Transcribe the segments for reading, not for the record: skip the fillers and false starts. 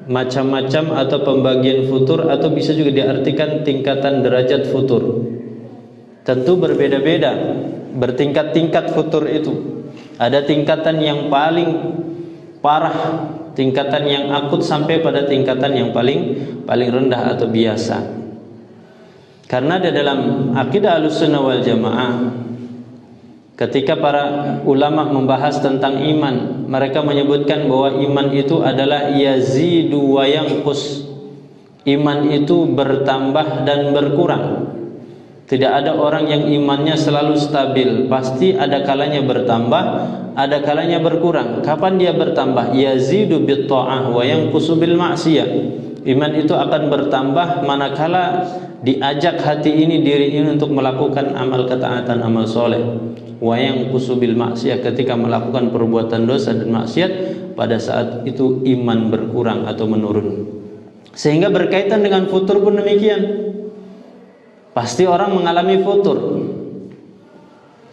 macam-macam atau pembagian futur, atau bisa juga diartikan tingkatan derajat futur. Tentu berbeda-beda, bertingkat-tingkat futur itu. Ada tingkatan yang paling parah, tingkatan yang akut, sampai pada tingkatan yang paling rendah atau biasa. Karena di dalam akidah Ahlussunnah wal Jamaah, ketika para ulama membahas tentang iman, mereka menyebutkan bahwa iman itu adalah yazidu wa yanqus. Iman itu bertambah dan berkurang. Tidak ada orang yang imannya selalu stabil, pasti ada kalanya bertambah, ada kalanya berkurang. Kapan dia bertambah? Yazidu bit ta'ah wa yanqusu bil ma'siyah. Iman itu akan bertambah manakala diajak hati ini, diri ini untuk melakukan amal ketaatan, amal soleh. Wa yanqusu bil ma'siyah, ketika melakukan perbuatan dosa dan maksiat, pada saat itu iman berkurang atau menurun. Sehingga berkaitan dengan futur pun demikian. Pasti orang mengalami futur.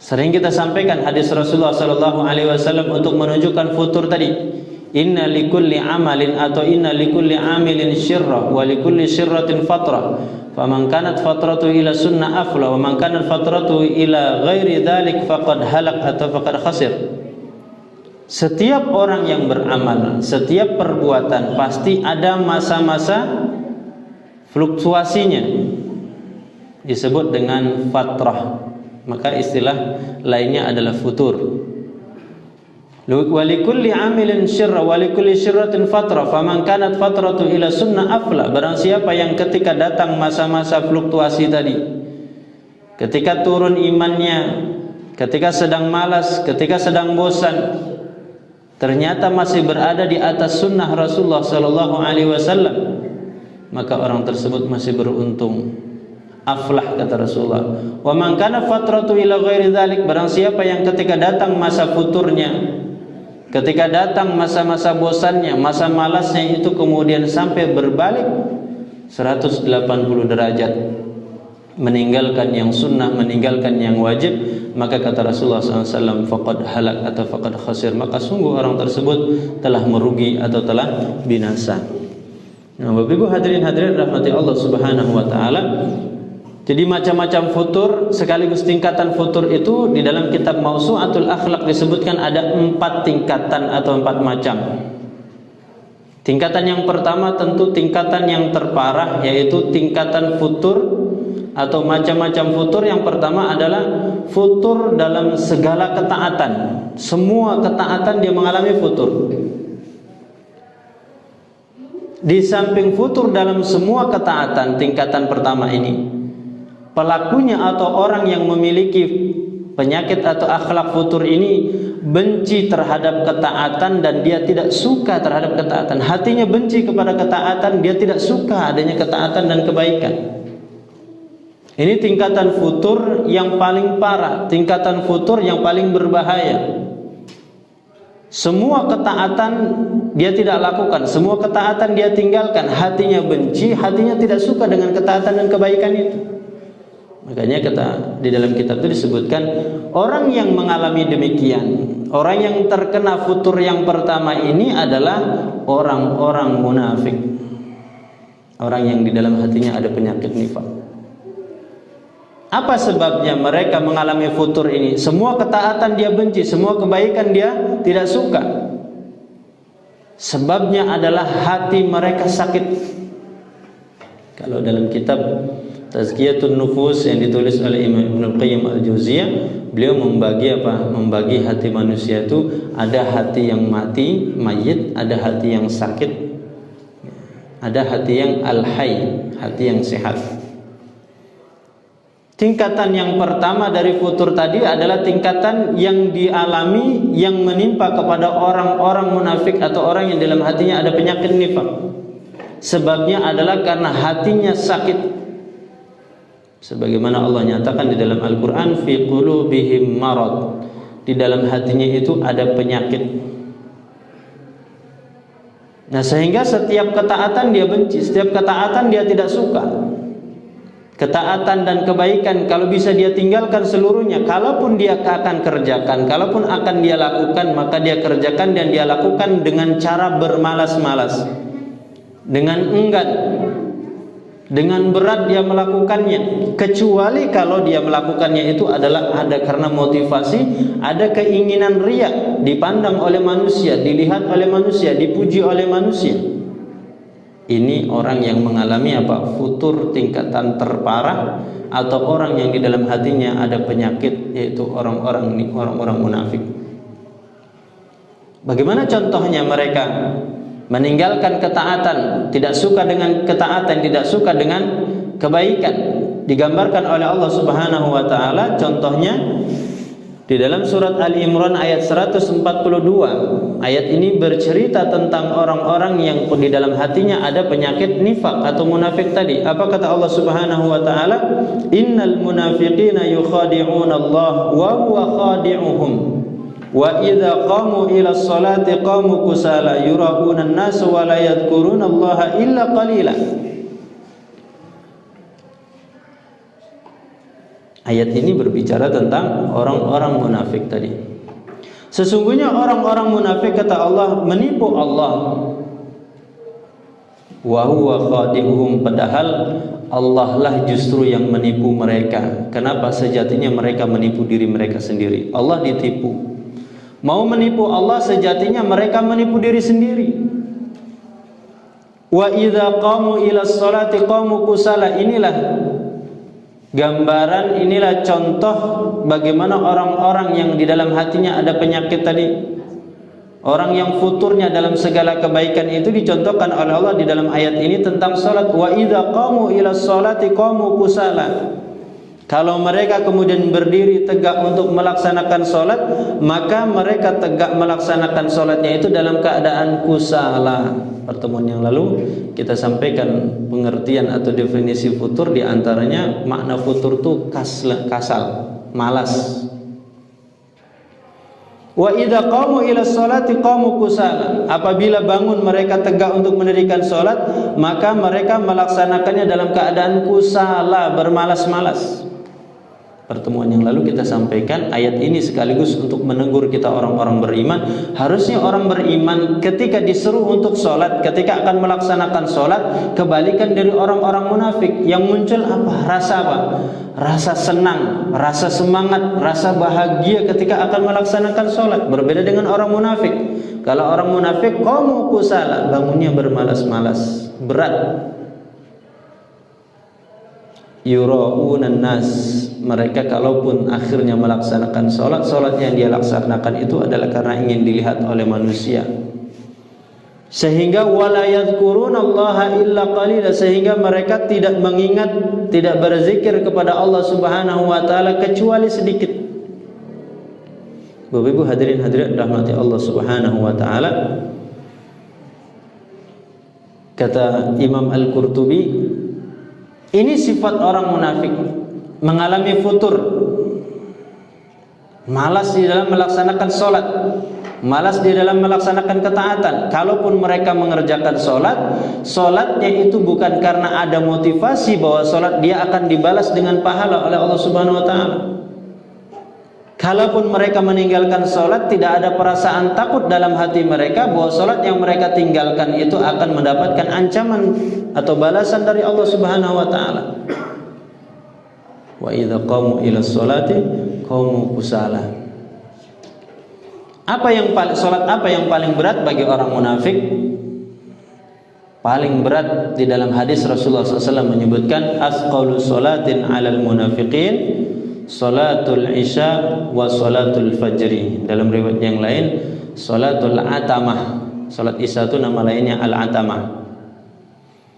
Sering kita sampaikan hadis Rasulullah sallallahu alaihi wasallam untuk menunjukkan futur tadi. Inna likulli amalin atau inna likulli amilin syirrah wa likulli syirratin fatrah. Faman kanat fatratu ila sunnah afla wa man kanat fatratu ila ghairi dzalik faqad halak atau faqad khasir. Setiap orang yang beramal, setiap perbuatan pasti ada masa-masa fluktuasinya, disebut dengan fatrah. Maka istilah lainnya adalah futur. Walikulli amilin syirra walikulli syirratin fatrah faman kanat fatratu ila sunnah afla. Barang siapa yang ketika datang masa-masa fluktuasi tadi, ketika turun imannya, ketika sedang malas, ketika sedang bosan, ternyata masih berada di atas sunnah Rasulullah sallallahu alaihi wasallam, maka orang tersebut masih beruntung. Aflah, kata Rasulullah. Wa man kana fatratu ila ghairi dzalik, barang siapa yang ketika datang masa futurnya, ketika datang masa-masa bosannya, masa malasnya itu kemudian sampai berbalik 180 derajat, meninggalkan yang sunnah, meninggalkan yang wajib, maka kata Rasulullah SAW, faqad halak atau faqad khasir, maka sungguh orang tersebut telah merugi atau telah binasa. Nah, Bapak Ibu hadirin rahmati Allah Subhanahu wa taala. Jadi macam-macam futur sekaligus tingkatan futur itu di dalam kitab Mausu'atul Akhlaq disebutkan ada 4 tingkatan atau 4 macam. Tingkatan yang pertama tentu tingkatan yang terparah, yaitu tingkatan futur atau macam-macam futur. Yang pertama adalah futur dalam segala ketaatan. Semua ketaatan dia mengalami futur. Di samping futur dalam semua ketaatan, tingkatan pertama ini, pelakunya atau orang yang memiliki penyakit atau akhlak futur ini benci terhadap ketaatan dan dia tidak suka terhadap ketaatan. Hatinya benci kepada ketaatan, dia tidak suka adanya ketaatan dan kebaikan. Ini tingkatan futur yang paling parah, tingkatan futur yang paling berbahaya. Semua ketaatan dia tidak lakukan, semua ketaatan dia tinggalkan, hatinya benci, hatinya tidak suka dengan ketaatan dan kebaikan itu. Makanya kata di dalam kitab itu disebutkan orang yang mengalami demikian, orang yang terkena futur yang pertama ini adalah orang-orang munafik, orang yang di dalam hatinya ada penyakit nifaq. Apa sebabnya mereka mengalami futur ini? Semua ketaatan dia benci, semua kebaikan dia tidak suka. Sebabnya adalah hati mereka sakit. Kalau dalam kitab Tazkiyatun Nufus yang ditulis oleh Imam Ibnul Qayyim Al-Jauziyah, beliau membagi apa? Membagi hati manusia itu ada hati yang mati, mayit, ada hati yang sakit, ada hati yang al-hayy, hati yang sehat. Tingkatan yang pertama dari futur tadi adalah tingkatan yang dialami, yang menimpa kepada orang-orang munafik atau orang yang dalam hatinya ada penyakit nifaq. Sebabnya adalah karena hatinya sakit. Sebagaimana Allah nyatakan di dalam Al-Quran, fi qulubihim marad, di dalam hatinya itu ada penyakit. Nah, sehingga setiap ketaatan dia benci, setiap ketaatan dia tidak suka. Ketaatan dan kebaikan kalau bisa dia tinggalkan seluruhnya. Kalaupun dia akan kerjakan, kalaupun akan dia lakukan, maka dia kerjakan dan dia lakukan dengan cara bermalas-malas. dengan enggan, dengan berat dia melakukannya, kecuali kalau dia melakukannya itu adalah ada karena motivasi, ada keinginan riya, dipandang oleh manusia, dilihat oleh manusia, dipuji oleh manusia. Ini orang yang mengalami apa? Futur tingkatan terparah, atau orang yang di dalam hatinya ada penyakit, yaitu orang-orang munafik. Bagaimana contohnya mereka? Meninggalkan ketaatan, tidak suka dengan ketaatan, tidak suka dengan kebaikan. Digambarkan oleh Allah Subhanahu wa taala contohnya di dalam surat Ali Imran ayat 142. Ayat ini bercerita tentang orang-orang yang di dalam hatinya ada penyakit nifak atau munafik tadi. Apa kata Allah Subhanahu wa taala? Innal munafiqina yukhadi'una Allah wa huwa khadi'uhum. Wa idza qamu ila sholati qamu kusala yura'una an-nas wa la yadhkuruna Allah illa qalila. Ayat ini berbicara tentang orang-orang munafik tadi. Sesungguhnya orang-orang munafik kata Allah menipu Allah. Wa huwa khadi'uhum, padahal Allah lah justru yang menipu mereka. Kenapa? Sejatinya mereka menipu diri mereka sendiri. Allah ditipu. Mau menipu Allah, sejatinya mereka menipu diri sendiri. Wa idza qamu ila sholati qamu kusala. Inilah gambaran, inilah contoh bagaimana orang-orang yang di dalam hatinya ada penyakit tadi. Orang yang futurnya dalam segala kebaikan itu dicontohkan oleh Allah di dalam ayat ini tentang salat. Wa idza qamu ila sholati qamu kusala. Kalau mereka kemudian berdiri tegak untuk melaksanakan sholat, maka mereka tegak melaksanakan sholatnya itu dalam keadaan kusala. Pertemuan yang lalu kita sampaikan pengertian atau definisi futur, diantaranya makna futur itu kasal, malas. Wa idza qamu ila sholati qamu kusala. Apabila bangun mereka tegak untuk mendirikan sholat, maka mereka melaksanakannya dalam keadaan kusala, bermalas-malas. Pertemuan yang lalu kita sampaikan ayat ini sekaligus untuk menegur kita orang-orang beriman. Harusnya orang beriman ketika disuruh untuk sholat, ketika akan melaksanakan sholat, kebalikan dari orang-orang munafik. Yang muncul apa? Rasa apa? Rasa senang, rasa semangat, rasa bahagia ketika akan melaksanakan sholat. Berbeda dengan orang munafik. Kalau orang munafik, qamu kusala, bangunnya bermalas-malas, berat. Yura'unan nas, mereka kalaupun akhirnya melaksanakan sholat yang dia laksanakan itu adalah karena ingin dilihat oleh manusia. Sehingga wala yadhkurunallaha illa qalila, sehingga mereka tidak mengingat, tidak berzikir kepada Allah Subhanahu wa taala kecuali sedikit. Bapak Ibu hadirin hadirat rahmati Allah Subhanahu wa taala. Kata Imam Al-Qurtubi, ini sifat orang munafik, mengalami futur, malas di dalam melaksanakan sholat, malas di dalam melaksanakan ketaatan. Kalaupun mereka mengerjakan sholat, sholatnya itu bukan karena ada motivasi bahwa sholat dia akan dibalas dengan pahala oleh Allah Subhanahu wa taala. Kalaupun mereka meninggalkan sholat, tidak ada perasaan takut dalam hati mereka bahwa sholat yang mereka tinggalkan itu akan mendapatkan ancaman atau balasan dari Allah Subhanahu wa taala. Wa idza qamu ila sholati qamu kusala. Sholat apa yang paling berat bagi orang munafik? Paling berat di dalam hadis Rasulullah SAW menyebutkan asqalu sholatin 'alal munafiqin salatul isya wa salatul fajri. Dalam riwayat yang lain salatul atamah. Salat isya itu nama lainnya al-atamah.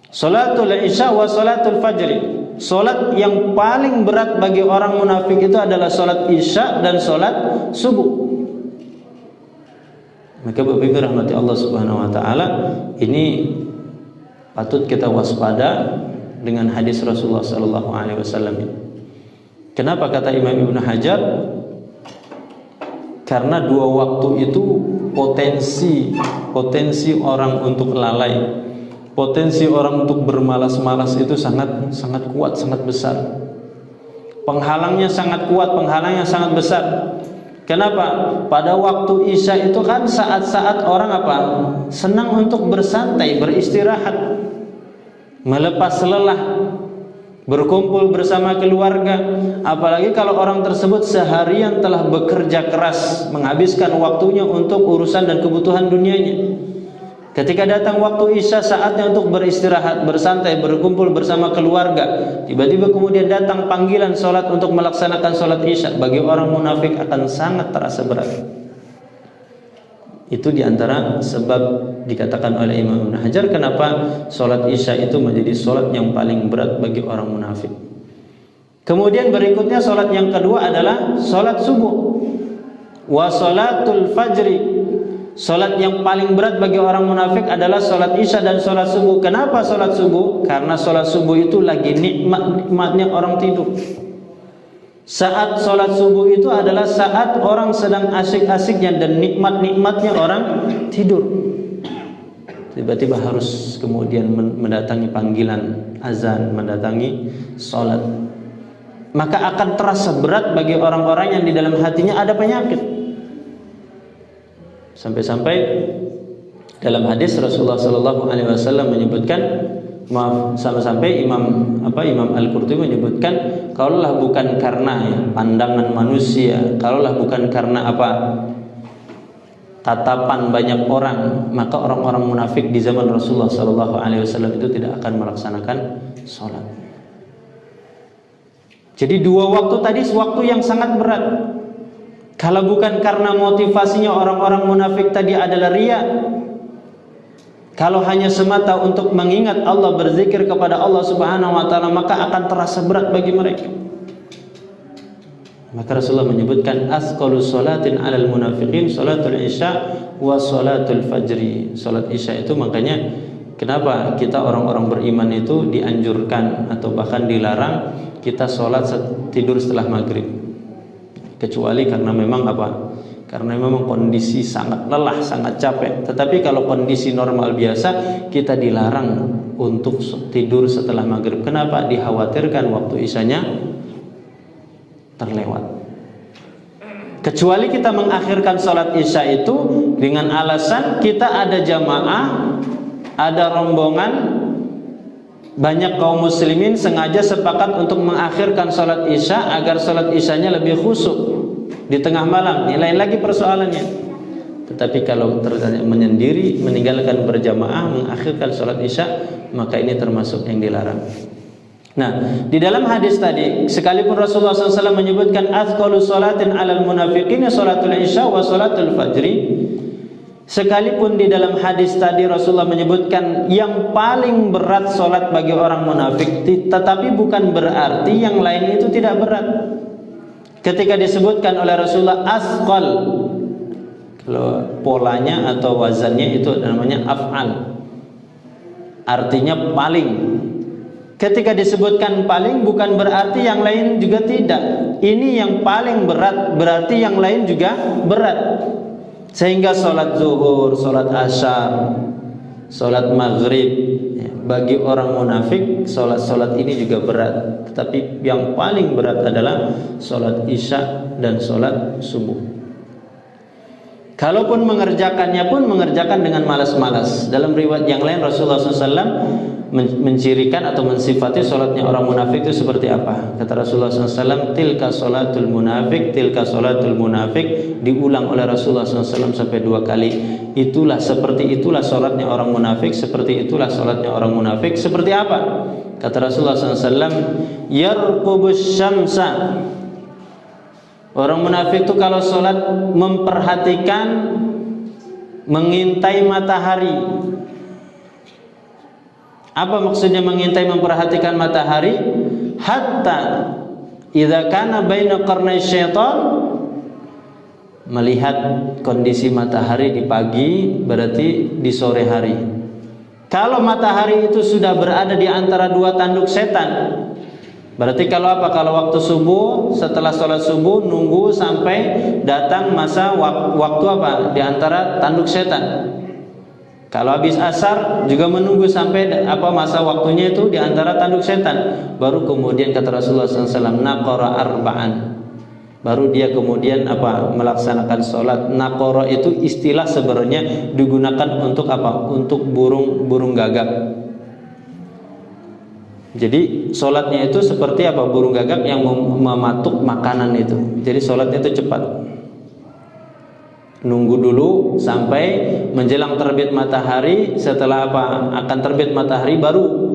Salatul isya wa salatul fajri. Salat yang paling berat bagi orang munafik itu adalah salat isya dan salat subuh. Maka Bapak Ibu rahmati Allah Subhanahu wa taala, ini patut kita waspada dengan hadis Rasulullah sallallahu alaihi wasallam ini. Kenapa kata Imam Ibnu Hajar? Karena dua waktu itu potensi orang untuk lalai, potensi orang untuk bermalas-malas itu sangat kuat, sangat besar. Penghalangnya sangat kuat, penghalangnya sangat besar. Kenapa? Pada waktu Isya itu kan saat-saat orang apa? Senang untuk bersantai, beristirahat. melepas lelah, berkumpul bersama keluarga. Apalagi kalau orang tersebut seharian telah bekerja keras, menghabiskan waktunya untuk urusan dan kebutuhan dunianya. Ketika datang waktu Isya, saatnya untuk beristirahat, bersantai, berkumpul bersama keluarga, tiba-tiba kemudian datang panggilan sholat untuk melaksanakan sholat Isya. Bagi orang munafik akan sangat terasa berat. Itu diantara sebab dikatakan oleh Imam Ibn Hajar kenapa sholat Isya itu menjadi sholat yang paling berat bagi orang munafik. Kemudian berikutnya sholat yang kedua adalah sholat subuh. Wa sholatul fajri. Sholat yang paling berat bagi orang munafik adalah sholat Isya dan sholat subuh. Kenapa sholat subuh? Karena sholat subuh itu lagi nikmatnya orang tidur. Saat sholat subuh itu adalah saat orang sedang asik-asiknya dan nikmat-nikmatnya orang tidur. Tiba-tiba harus kemudian mendatangi panggilan azan, mendatangi sholat. Maka akan terasa berat bagi orang-orang yang di dalam hatinya ada penyakit. Sampai-sampai dalam hadis Rasulullah Sallallahu Alaihi Wasallam menyebutkan, sampai Imam Al-Qurtubi menyebutkan, kalaulah bukan karena pandangan manusia, kalaulah bukan karena tatapan banyak orang, maka orang-orang munafik di zaman Rasulullah Sallallahu Alaihi Wasallam itu tidak akan melaksanakan sholat. Jadi dua waktu tadi waktu yang sangat berat. Kalau bukan karena motivasinya orang-orang munafik tadi adalah riya, kalau hanya semata untuk mengingat Allah, berzikir kepada Allah Subhanahu wa taala, maka akan terasa berat bagi mereka. Maka Rasulullah menyebutkan asqalus salatin 'alal munafiqin salatul isya wa salatul fajri. Salat Isya itu, makanya kenapa kita orang-orang beriman itu dianjurkan atau bahkan dilarang kita salat tidur setelah maghrib. Kecuali karena memang karena memang kondisi sangat lelah, sangat capek. Tetapi kalau kondisi normal biasa, kita dilarang untuk tidur setelah maghrib. Kenapa? Dikhawatirkan waktu isyanya terlewat. Kecuali kita mengakhirkan sholat isya itu dengan alasan kita ada jamaah, ada rombongan, banyak kaum muslimin sengaja sepakat untuk mengakhirkan sholat isya agar sholat isyanya lebih khusyuk di tengah malam. Ini lain lagi persoalannya. Tetapi kalau ternyata menyendiri, meninggalkan berjamaah, mengakhirkan sholat isya, maka ini termasuk yang dilarang. Nah, di dalam hadis tadi, sekalipun Rasulullah SAW menyebutkan azqalu sholatin 'alal munafiqin sholatul isya wa sholatul fajri, sekalipun di dalam hadis tadi Rasulullah menyebutkan yang paling berat sholat bagi orang munafik, tetapi bukan berarti yang lain itu tidak berat. Ketika disebutkan oleh Rasulullah asqal, kalau polanya atau wazannya itu namanya af'al, artinya paling. Ketika disebutkan paling bukan berarti yang lain juga tidak. Ini yang paling berat, berarti yang lain juga berat. Sehingga sholat zuhur, sholat asyar, sholat maghrib, bagi orang munafik sholat ini juga berat. Tetapi yang paling berat adalah sholat isya dan sholat subuh. Kalaupun mengerjakannya pun mengerjakan dengan malas-malas. Dalam riwayat yang lain Rasulullah SAW mencirikan atau mensifati sholatnya orang munafik itu seperti apa. Kata Rasulullah SAW, tilka sholatul munafik, tilka sholatul munafik. Diulang oleh Rasulullah SAW sampai 2 kali. Seperti itulah sholatnya orang munafik, seperti itulah sholatnya orang munafik. Seperti apa? Kata Rasulullah SAW, yarqubus syamsa. Orang munafik itu kalau sholat memperhatikan, mengintai matahari. Apa maksudnya mengintai, memperhatikan matahari? Hatta idza kana baina qarnay syaitan, melihat kondisi matahari di pagi, berarti di sore hari. Kalau matahari itu sudah berada di antara 2 tanduk setan, berarti kalau waktu subuh, setelah sholat subuh nunggu sampai datang masa waktu di antara tanduk setan. Kalau habis asar juga menunggu sampai masa waktunya itu di antara tanduk setan. Baru kemudian kata Rasulullah SAW, naqara arba'an. Baru dia kemudian melaksanakan sholat. Naqara itu istilah sebenarnya digunakan untuk Untuk burung gagak. Jadi solatnya itu seperti apa? Burung gagak yang mematuk makanan itu. Jadi solatnya itu cepat. Nunggu dulu sampai menjelang terbit matahari. Setelah apa? Akan terbit matahari baru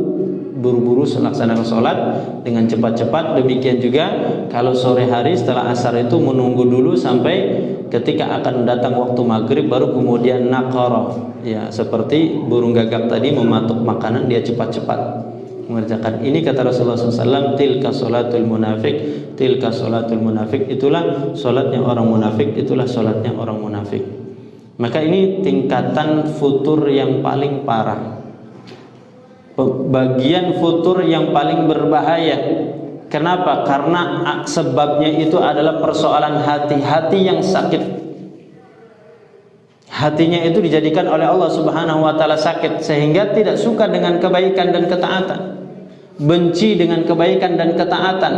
buru-buru melaksanakan sholat dengan cepat-cepat. Demikian juga kalau sore hari setelah asar itu menunggu dulu sampai ketika akan datang waktu maghrib baru kemudian naqara. Ya, seperti burung gagak tadi mematuk makanan, dia cepat-cepat mengerjakan. Ini kata Rasulullah SAW, tilka sholatul munafik, tilka sholatul munafik. Itulah sholatnya orang munafik, itulah sholatnya orang munafik. Maka ini tingkatan futur yang paling parah, bagian futur yang paling berbahaya. Kenapa? Karena sebabnya itu adalah persoalan hati-hati yang sakit. Hatinya itu dijadikan oleh Allah Subhanahu wa taala sakit sehingga tidak suka dengan kebaikan dan ketaatan. Benci dengan kebaikan dan ketaatan.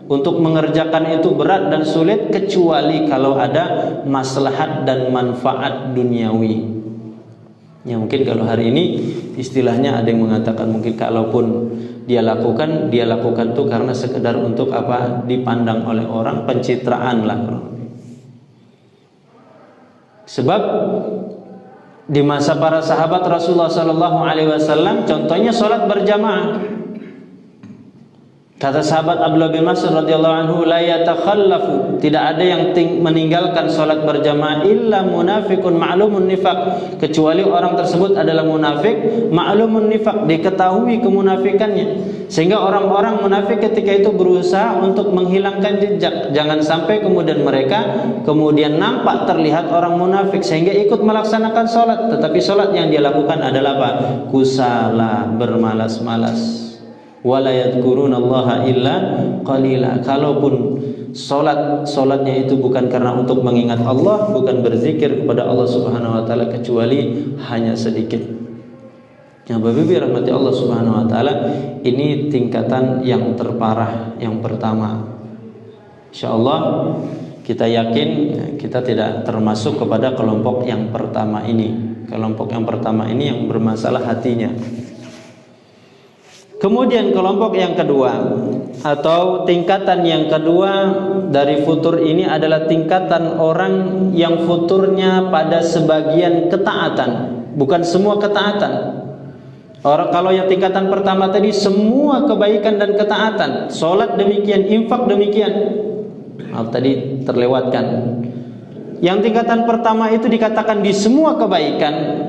Untuk mengerjakan itu berat dan sulit kecuali kalau ada maslahat dan manfaat duniawi. Ya, mungkin kalau hari ini istilahnya ada yang mengatakan mungkin kalaupun dia lakukan tuh karena sekedar untuk apa? Dipandang oleh orang, pencitraan lah. Sebab di masa para sahabat Rasulullah SAW, contohnya sholat berjamaah. Kata sahabat Abdullah bin Mas'ud radhiyallahu anhu, la yatakhallafu, tidak ada yang meninggalkan salat berjamaah illa munafiqun ma'lumun nifaq, kecuali orang tersebut adalah munafik ma'lumun nifaq, diketahui kemunafikannya. Sehingga orang-orang munafik ketika itu berusaha untuk menghilangkan jejak, jangan sampai kemudian mereka kemudian nampak terlihat orang munafik sehingga ikut melaksanakan salat, tetapi salat yang dia lakukan adalah apa? Kusala, bermalas-malas. Wala yadhkurunallaha illa qalila. Kalaupun solatnya itu bukan karena untuk mengingat Allah, bukan berzikir kepada Allah Subhanahu wa taala, kecuali hanya sedikit. Ya, Bapak Ibu rahmati Allah Subhanahu wa taala, ini tingkatan yang terparah yang pertama. Insyaallah kita yakin kita tidak termasuk kepada kelompok yang pertama ini. Kelompok yang pertama ini yang bermasalah hatinya. Kemudian kelompok yang kedua atau tingkatan yang kedua dari futur ini adalah tingkatan orang yang futurnya pada sebagian ketaatan, bukan semua ketaatan. Orang kalau yang tingkatan pertama tadi semua kebaikan dan ketaatan, sholat demikian, infak demikian. Maaf tadi terlewatkan. Yang tingkatan pertama itu dikatakan di semua kebaikan.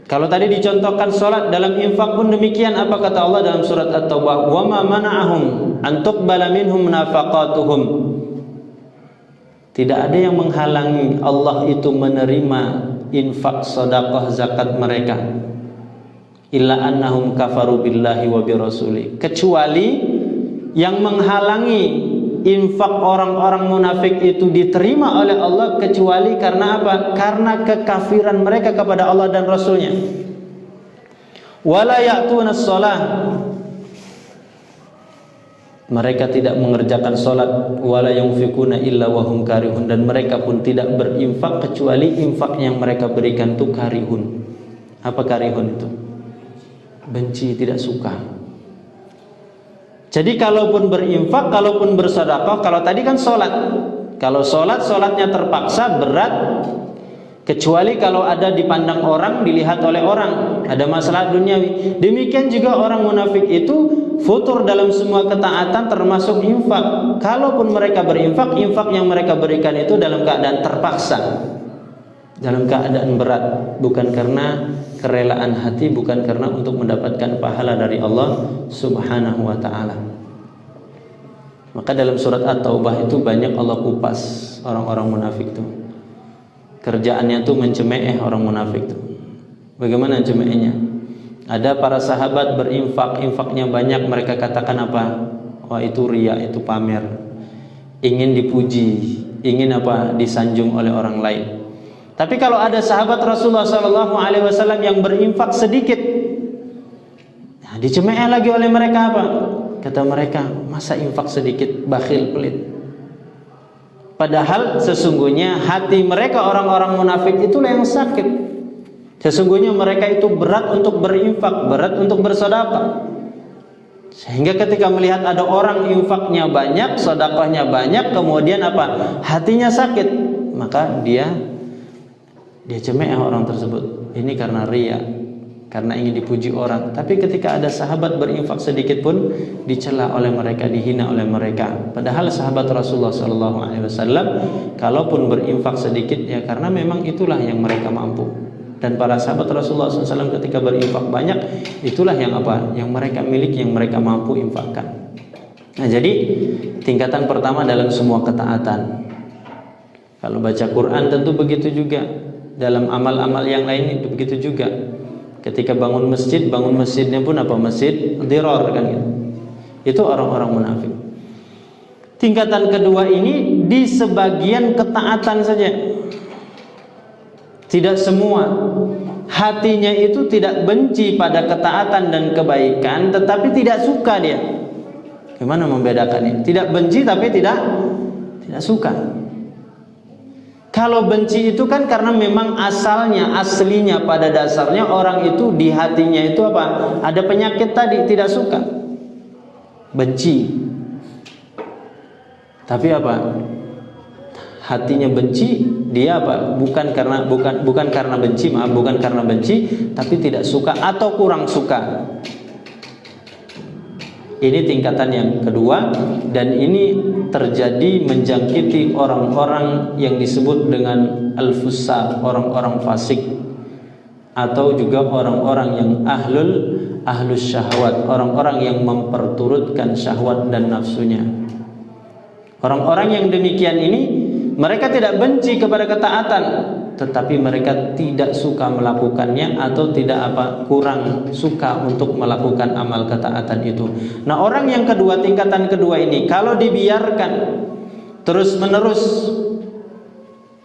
Kalau tadi dicontohkan sholat, dalam infak pun demikian. Apa kata Allah dalam surat At-Taubah? Wa ma mana'ahum an tuqbala minhum nafaqatuhum. Tidak ada yang menghalangi Allah itu menerima infak, sedekah, zakat mereka. Illa annahum kafaru billahi wa birasuli. Kecuali yang menghalangi infak orang-orang munafik itu diterima oleh Allah, kecuali karena apa? Karena kekafiran mereka kepada Allah dan Rasulnya. Wala ya'tunas shalah, mereka tidak mengerjakan salat. Wala yunfikuna illa wahum karihun, dan mereka pun tidak berinfak kecuali infak yang mereka berikan itu karihun. Apa karihun itu? Benci, tidak suka. Jadi kalaupun berinfak, kalaupun bersedekah, kalau tadi kan sholat. Kalau sholatnya terpaksa berat, kecuali kalau ada dipandang orang, dilihat oleh orang, ada masalah duniawi. Demikian juga orang munafik itu futur dalam semua ketaatan termasuk infak. Kalaupun mereka berinfak, infak yang mereka berikan itu dalam keadaan terpaksa, dalam keadaan berat, bukan karena kerelaan hati, bukan karena untuk mendapatkan pahala dari Allah Subhanahu wa ta'ala. Maka dalam surat At-Taubah itu banyak Allah kupas orang-orang munafik itu. Kerjaannya itu mencemooh orang munafik itu. Bagaimana cemoohnya? Ada para sahabat berinfak, infaknya banyak, mereka katakan apa? Wah, itu riya, itu pamer. Ingin dipuji, ingin apa? Disanjung oleh orang lain. Tapi kalau ada sahabat Rasulullah SAW yang berinfak sedikit, nah, dicemooh lagi oleh mereka apa? Kata mereka, masa infak sedikit, bakhil, pelit. Padahal sesungguhnya hati mereka orang-orang munafik itulah yang sakit. Sesungguhnya mereka itu berat untuk berinfak, berat untuk bersedekah. Sehingga ketika melihat ada orang infaknya banyak, sedekahnya banyak, kemudian apa? Hatinya sakit, maka dia ceme'ah orang tersebut. Ini karena riya, karena ingin dipuji orang. Tapi ketika ada sahabat berinfak sedikit pun dicela oleh mereka, dihina oleh mereka. Padahal sahabat Rasulullah SAW, kalaupun berinfak sedikit ya karena memang itulah yang mereka mampu. Dan para sahabat Rasulullah SAW ketika berinfak banyak, itulah yang apa? Yang mereka miliki, yang mereka mampu infakkan. Nah, jadi tingkatan pertama dalam semua ketaatan. Kalau baca Quran tentu begitu juga. Dalam amal-amal yang lain itu begitu juga. Ketika bangun masjidnya pun apa? Masjid dirar kan gitu. Itu orang-orang munafik. Tingkatan kedua ini di sebagian ketaatan saja. Tidak semua. Hatinya itu tidak benci pada ketaatan dan kebaikan, tetapi tidak suka dia. Gimana membedakannya? Tidak benci tapi tidak suka. Kalau benci itu kan karena memang aslinya pada dasarnya orang itu di hatinya itu apa? Ada penyakit tadi, tidak suka. Benci. Tapi apa? Hatinya benci, dia apa? Bukan karena benci, tapi tidak suka atau kurang suka. Ini tingkatan yang kedua, dan ini terjadi menjangkiti orang-orang yang disebut dengan al-fusaq, orang-orang fasik, atau juga orang-orang yang ahlus syahwat, orang-orang yang memperturutkan syahwat dan nafsunya. Orang-orang yang demikian ini, mereka tidak benci kepada ketaatan, tetapi mereka tidak suka melakukannya atau kurang suka untuk melakukan amal ketaatan itu. Nah, orang yang kedua, tingkatan kedua ini, kalau dibiarkan terus menerus,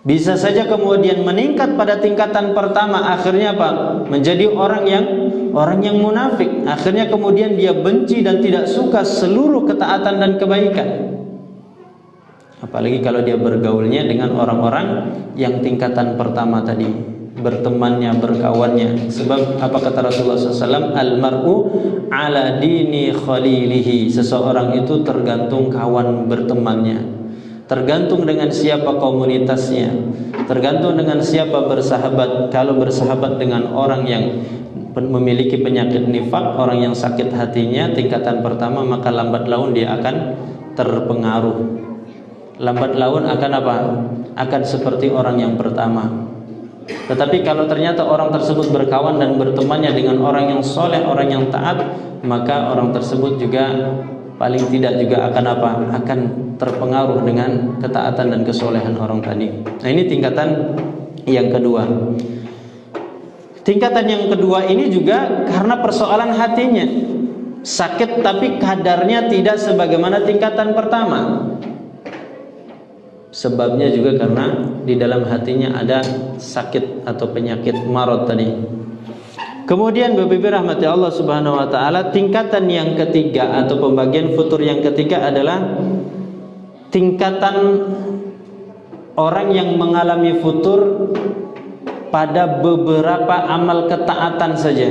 bisa saja kemudian meningkat pada tingkatan pertama, akhirnya apa? Menjadi orang yang munafik. Akhirnya kemudian dia benci dan tidak suka seluruh ketaatan dan kebaikan. Apalagi kalau dia bergaulnya dengan orang-orang yang tingkatan pertama tadi, bertemannya, berkawannya. Sebab apa kata Rasulullah SAW? Al-mar'u ala dini khalilihi. Seseorang itu tergantung kawan bertemannya, tergantung dengan siapa komunitasnya, tergantung dengan siapa bersahabat. Kalau bersahabat dengan orang yang memiliki penyakit nifak, orang yang sakit hatinya tingkatan pertama, maka lambat laun dia akan terpengaruh. Lambat laun akan apa? Akan seperti orang yang pertama. Tetapi kalau ternyata orang tersebut berkawan dan bertemannya dengan orang yang soleh, orang yang taat, maka orang tersebut juga paling tidak juga akan apa? Akan terpengaruh dengan ketaatan dan kesolehan orang tadi. Nah, ini tingkatan yang kedua. Tingkatan yang kedua ini juga karena persoalan hatinya sakit, tapi kadarnya tidak sebagaimana tingkatan pertama. Sebabnya juga karena di dalam hatinya ada sakit atau penyakit marad tadi. Kemudian Bapak Ibu rahmati Allah Subhanahu wa taala, tingkatan yang ketiga atau pembagian futur yang ketiga adalah tingkatan orang yang mengalami futur pada beberapa amal ketaatan saja.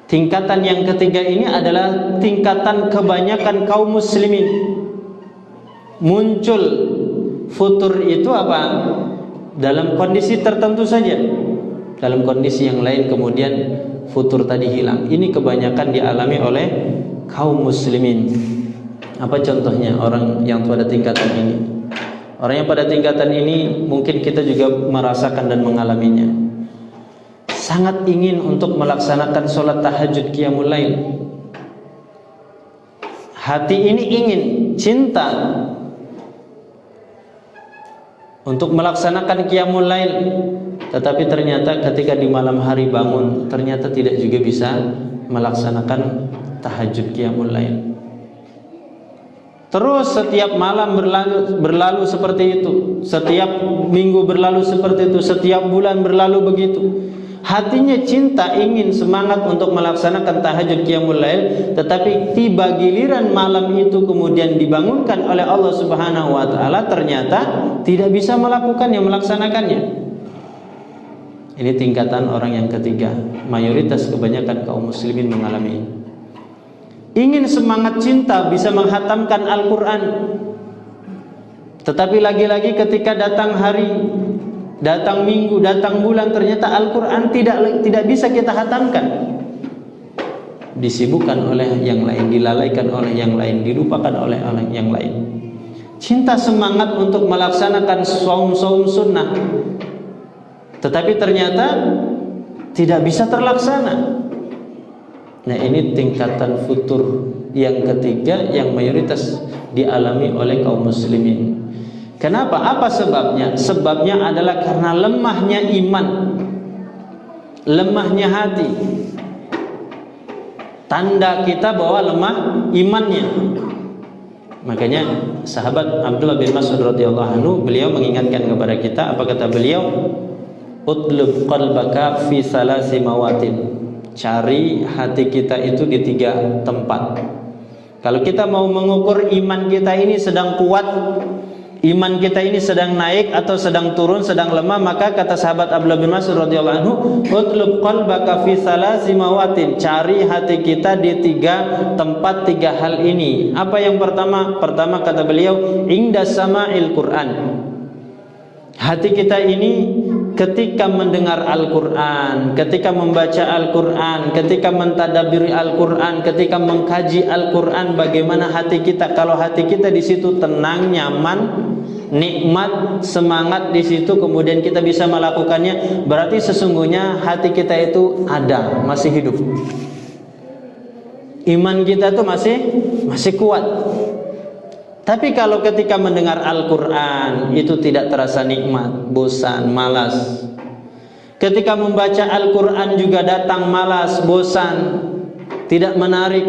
Tingkatan yang ketiga ini adalah tingkatan kebanyakan kaum muslimin. Muncul futur itu apa? Dalam kondisi tertentu saja. Dalam kondisi yang lain kemudian futur tadi hilang. Ini kebanyakan dialami oleh kaum muslimin. Apa contohnya orang yang pada tingkatan ini? Orang yang pada tingkatan ini mungkin kita juga merasakan dan mengalaminya. Sangat ingin untuk melaksanakan sholat tahajud qiyamul lail. Hati ini ingin, cinta untuk melaksanakan qiyamul lail, tetapi ternyata ketika di malam hari bangun, ternyata tidak juga bisa melaksanakan tahajud qiyamul lail. Terus setiap malam berlalu seperti itu, setiap minggu berlalu seperti itu, setiap bulan berlalu begitu. Hatinya cinta, ingin semangat untuk melaksanakan tahajud qiyamul lail, tetapi tiba giliran malam itu kemudian dibangunkan oleh Allah Subhanahu wa taala, ternyata tidak bisa melaksanakannya. Ini tingkatan orang yang ketiga. Mayoritas kebanyakan kaum muslimin mengalami. ingin semangat cinta bisa menghatamkan Al-Quran, tetapi lagi-lagi ketika datang hari, datang minggu, datang bulan, ternyata Al-Quran tidak bisa kita hatamkan. Disibukkan oleh yang lain, dilalaikan oleh yang lain, dilupakan oleh yang lain. Cinta semangat untuk melaksanakan saum-saum sunnah, tetapi ternyata tidak bisa terlaksana. Nah, ini tingkatan futur yang ketiga yang mayoritas dialami oleh kaum muslimin. Kenapa? Apa sebabnya? Sebabnya adalah karena lemahnya iman, lemahnya hati. Tanda kita bahwa lemah imannya. Makanya sahabat Abdullah bin Mas'ud radhiyallahu anhu, beliau mengingatkan kepada kita, apa kata beliau? Utlub qalbaka fi salasi mawatin. Cari hati kita itu di 3 tempat. Kalau kita mau mengukur iman kita ini sedang kuat, iman kita ini sedang naik atau sedang turun, sedang lemah, maka kata sahabat Abdullah bin Mas'ud radhiyallahu anhu, utlub qalbaka fi salasi mawatin. Cari hati kita di 3 tempat, 3 hal ini. Apa yang pertama? Pertama kata beliau, inda sama'il Qur'an. Hati kita ini ketika mendengar Al-Quran, ketika membaca Al-Quran, ketika mentadabiri Al-Quran, ketika mengkaji Al-Quran, bagaimana hati kita? Kalau hati kita di situ tenang, nyaman, nikmat, semangat di situ, kemudian kita bisa melakukannya, berarti sesungguhnya hati kita itu ada, masih hidup. Iman kita itu masih kuat. Tapi kalau ketika mendengar Al-Quran itu tidak terasa nikmat, bosan, malas. Ketika membaca Al-Quran juga datang malas, bosan, tidak menarik.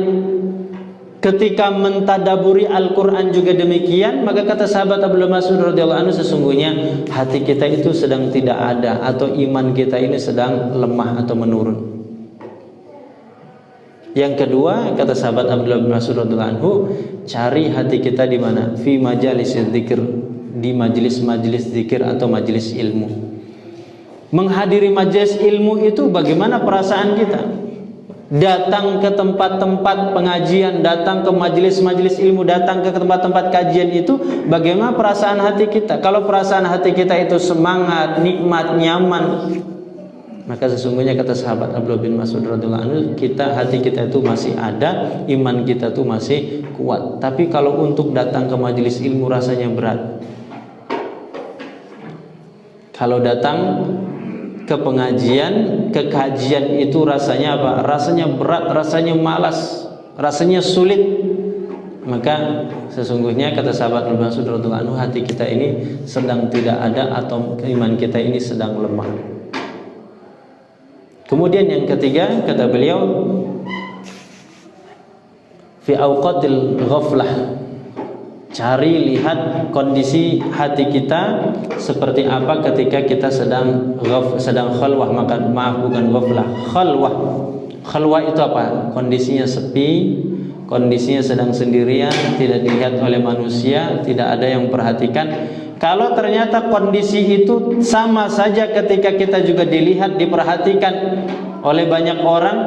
Ketika mentadaburi Al-Quran juga demikian, maka kata sahabat Abdullah Mas'ud radhiyallahu anhu, sesungguhnya hati kita itu sedang tidak ada, atau iman kita ini sedang lemah atau menurun. Yang kedua, kata sahabat Abdullah bin Mas'ud radhiyallahu anhu, cari hati kita di mana? Fi majalis dzikir, di majelis-majelis zikir atau majelis ilmu. Menghadiri majelis ilmu itu bagaimana perasaan kita? Datang ke tempat-tempat pengajian, datang ke majelis-majelis ilmu, datang ke tempat-tempat kajian itu, bagaimana perasaan hati kita? Kalau perasaan hati kita itu semangat, nikmat, nyaman, maka sesungguhnya kata sahabat Abdullah bin Mas'ud radhiyallahu anhu, hati kita itu masih ada, iman kita itu masih kuat. Tapi kalau untuk datang ke majelis ilmu rasanya berat. Kalau datang ke pengajian, ke kajian itu rasanya apa? Rasanya berat, rasanya malas, rasanya sulit. Maka sesungguhnya kata sahabat Abdullah bin Mas'ud radhiyallahu anhu, hati kita ini sedang tidak ada, atau iman kita ini sedang lemah. Kemudian yang ketiga kata beliau, fi awqatil ghaflah. Cari lihat kondisi hati kita seperti apa ketika kita sedang khalwah. Bukan ghaflah, khalwah. Khalwah itu apa? Kondisinya sepi, kondisinya sedang sendirian, tidak dilihat oleh manusia, tidak ada yang memperhatikan. Kalau ternyata kondisi itu sama saja ketika kita juga dilihat, diperhatikan oleh banyak orang,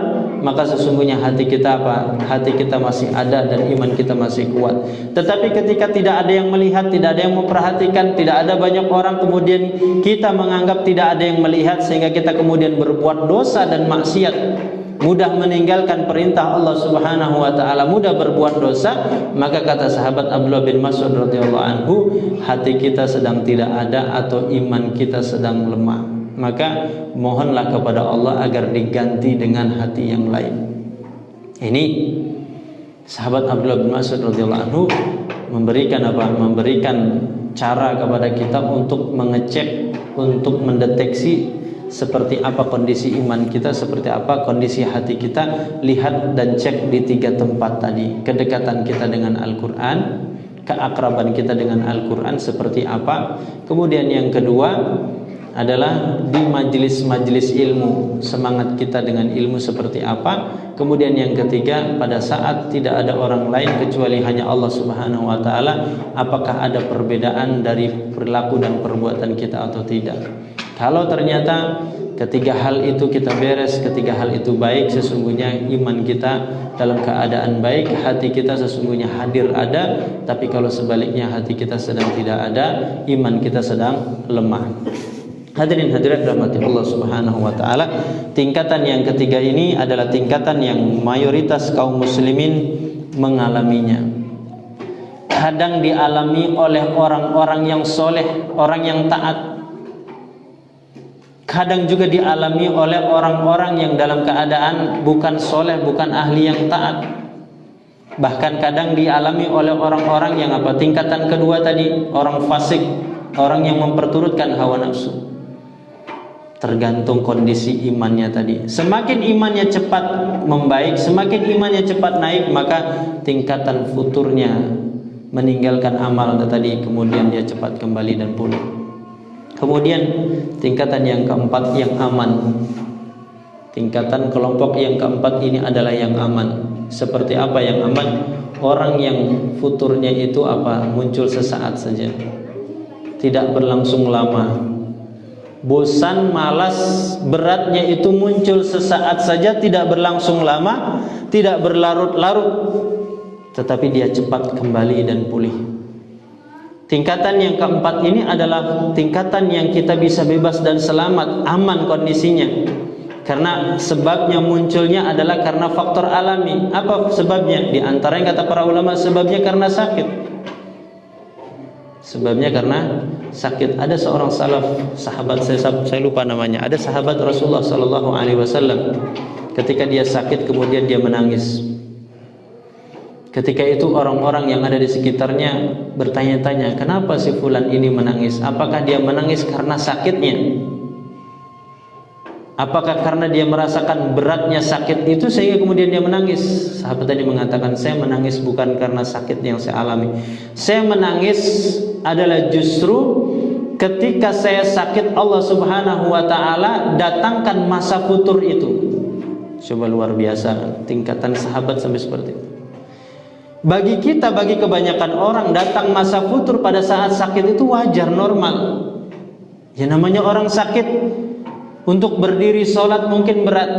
maka sesungguhnya hati kita apa? Hati kita masih ada dan iman kita masih kuat. Tetapi ketika tidak ada yang melihat, tidak ada yang memperhatikan, tidak ada banyak orang, kemudian kita menganggap tidak ada yang melihat, sehingga kita kemudian berbuat dosa dan maksiat, mudah meninggalkan perintah Allah Subhanahu wa taala, mudah berbuat dosa, maka kata sahabat Abdullah bin Mas'ud radhiyallahu anhu, hati kita sedang tidak ada atau iman kita sedang lemah. Maka mohonlah kepada Allah agar diganti dengan hati yang lain. Ini sahabat Abdullah bin Mas'ud radhiyallahu anhu memberikan apa? Memberikan cara kepada kita untuk mengecek, untuk mendeteksi seperti apa kondisi iman kita, seperti apa kondisi hati kita. Lihat dan cek di 3 tempat tadi. Kedekatan kita dengan Al-Quran, keakraban kita dengan Al-Quran seperti apa. Kemudian yang kedua adalah di majelis-majelis ilmu, semangat kita dengan ilmu seperti apa. Kemudian yang ketiga, pada saat tidak ada orang lain kecuali hanya Allah Subhanahu wa taala, apakah ada perbedaan dari perilaku dan perbuatan kita atau tidak. Kalau ternyata ketiga hal itu kita beres, ketiga hal itu baik, sesungguhnya iman kita dalam keadaan baik, hati kita sesungguhnya hadir ada. Tapi kalau sebaliknya hati kita sedang tidak ada, iman kita sedang lemah. Hadirin hadirat rahmati Allah Subhanahu wa taala, tingkatan yang ketiga ini adalah tingkatan yang mayoritas kaum muslimin mengalaminya. Kadang dialami oleh orang-orang yang soleh, orang yang taat. Kadang juga dialami oleh orang-orang yang dalam keadaan bukan soleh, bukan ahli yang taat. Bahkan kadang dialami oleh orang-orang yang apa? Tingkatan kedua tadi, orang fasik, orang yang memperturutkan hawa nafsu. Tergantung kondisi imannya tadi. Semakin imannya cepat membaik, semakin imannya cepat naik, maka tingkatan futurnya meninggalkan amal tadi, kemudian dia cepat kembali dan pulih. Kemudian tingkatan yang keempat yang aman. Tingkatan kelompok yang keempat ini adalah yang aman. Seperti apa yang aman? Orang yang futurnya itu apa? Muncul sesaat saja, tidak berlangsung lama. Bosan, malas, beratnya itu muncul sesaat saja, tidak berlangsung lama, tidak berlarut-larut, tetapi dia cepat kembali dan pulih. Tingkatan yang keempat ini adalah tingkatan yang kita bisa bebas dan selamat, aman kondisinya. Karena sebabnya munculnya adalah karena faktor alami. Apa sebabnya? Di antaranya kata para ulama, sebabnya karena sakit. Sebabnya karena sakit. Ada seorang salaf, sahabat saya lupa namanya. Ada sahabat Rasulullah sallallahu alaihi wasallam. Ketika dia sakit kemudian dia menangis. Ketika itu orang-orang yang ada di sekitarnya bertanya-tanya, kenapa si fulan ini menangis? Apakah dia menangis karena sakitnya? Apakah karena dia merasakan beratnya sakit itu sehingga kemudian dia menangis? Sahabat tadi mengatakan, saya menangis bukan karena sakit yang saya alami. Saya menangis adalah justru ketika saya sakit, Allah Subhanahu wa ta'ala datangkan masa futur itu. Coba luar biasa tingkatan sahabat sampai seperti itu. Bagi kita, bagi kebanyakan orang, datang masa futur pada saat sakit itu wajar, normal. Ya namanya orang sakit, untuk berdiri sholat mungkin berat,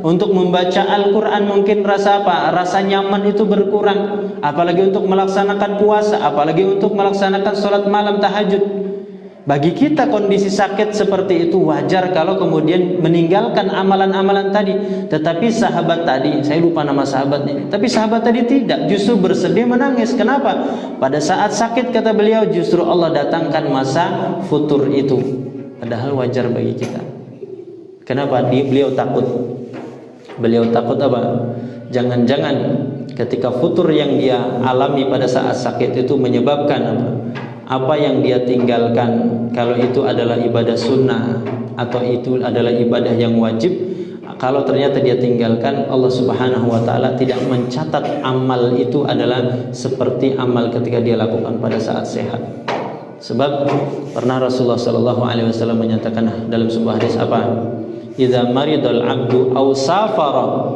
untuk membaca Al-Quran mungkin rasa apa? Rasa nyaman itu berkurang. Apalagi untuk melaksanakan puasa, apalagi untuk melaksanakan sholat malam tahajud. Bagi kita kondisi sakit seperti itu wajar kalau kemudian meninggalkan amalan-amalan tadi. Tetapi sahabat tadi, saya lupa nama sahabatnya, tapi sahabat tadi tidak, justru bersedih menangis. Kenapa? Pada saat sakit kata beliau, justru Allah datangkan masa futur itu. Padahal wajar bagi kita. Kenapa? Beliau takut. Beliau takut apa? Jangan-jangan ketika futur yang dia alami pada saat sakit itu menyebabkan apa? Apa yang dia tinggalkan, kalau itu adalah ibadah sunnah atau itu adalah ibadah yang wajib, kalau ternyata dia tinggalkan, Allah Subhanahu wa ta'ala tidak mencatat amal itu adalah seperti amal ketika dia lakukan pada saat sehat. Sebab pernah Rasulullah sallallahu alaihi wasallam menyatakan dalam sebuah hadis apa? Idza maridal 'abdu aw safara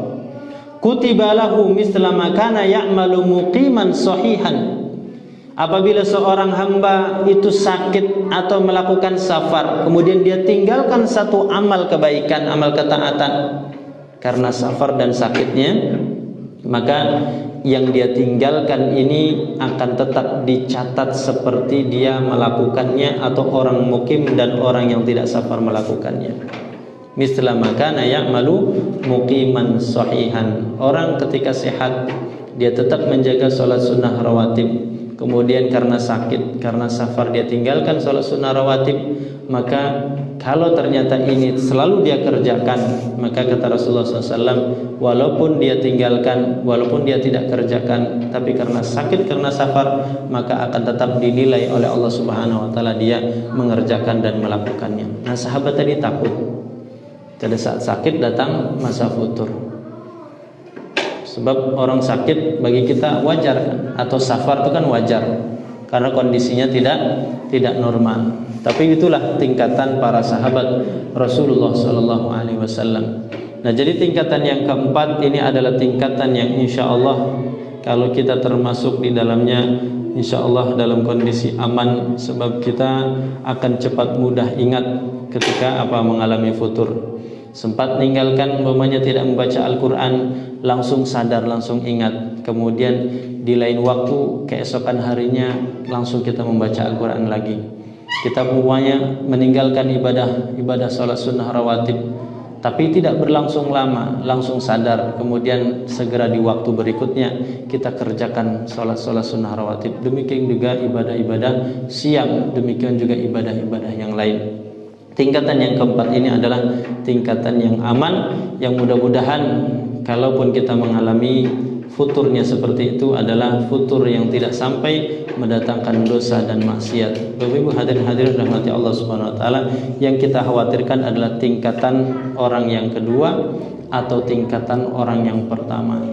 kutiba lahu mithla ma kana ya'malu muqiman sahihan. Apabila seorang hamba itu sakit atau melakukan safar, kemudian dia tinggalkan satu amal kebaikan, amal ketaatan karena safar dan sakitnya, maka yang dia tinggalkan ini akan tetap dicatat seperti dia melakukannya atau orang mukim dan orang yang tidak safar melakukannya. Misla makana ya'malu muqiman sahihan. Orang ketika sehat dia tetap menjaga sholat sunnah rawatib. Kemudian karena sakit, karena safar dia tinggalkan sholat sunnah rawatib, maka kalau ternyata ini selalu dia kerjakan, maka kata Rasulullah SAW, walaupun dia tinggalkan, walaupun dia tidak kerjakan, tapi karena sakit, karena safar, maka akan tetap dinilai oleh Allah Subhanahu wa ta'ala dia mengerjakan dan melakukannya. Nah sahabat tadi takut pada saat sakit datang masa futur. Sebab orang sakit bagi kita wajar kan? Atau safar itu kan wajar karena kondisinya tidak normal. Tapi itulah tingkatan para sahabat Rasulullah sallallahu alaihi wasallam. Nah, jadi tingkatan yang keempat ini adalah tingkatan yang insya Allah kalau kita termasuk di dalamnya, insya Allah dalam kondisi aman. Sebab kita akan cepat mudah ingat ketika mengalami futur. Sempat meninggalkan umpamanya tidak membaca Al-Quran, langsung sadar, langsung ingat. Kemudian di lain waktu, keesokan harinya langsung kita membaca Al-Quran lagi. Kita semuanya meninggalkan ibadah salat sunnah rawatib, tapi tidak berlangsung lama, langsung sadar. Kemudian segera di waktu berikutnya kita kerjakan salat sunnah rawatib. Demikian juga ibadah-ibadah siang, demikian juga ibadah-ibadah yang lain. Tingkatan yang keempat ini adalah tingkatan yang aman, yang mudah-mudahan kalaupun kita mengalami futurnya seperti itu adalah futur yang tidak sampai mendatangkan dosa dan maksiat. Bapak Ibu hadirin rahmati Allah Subhanahu wa taala, yang kita khawatirkan adalah tingkatan orang yang kedua atau tingkatan orang yang pertama.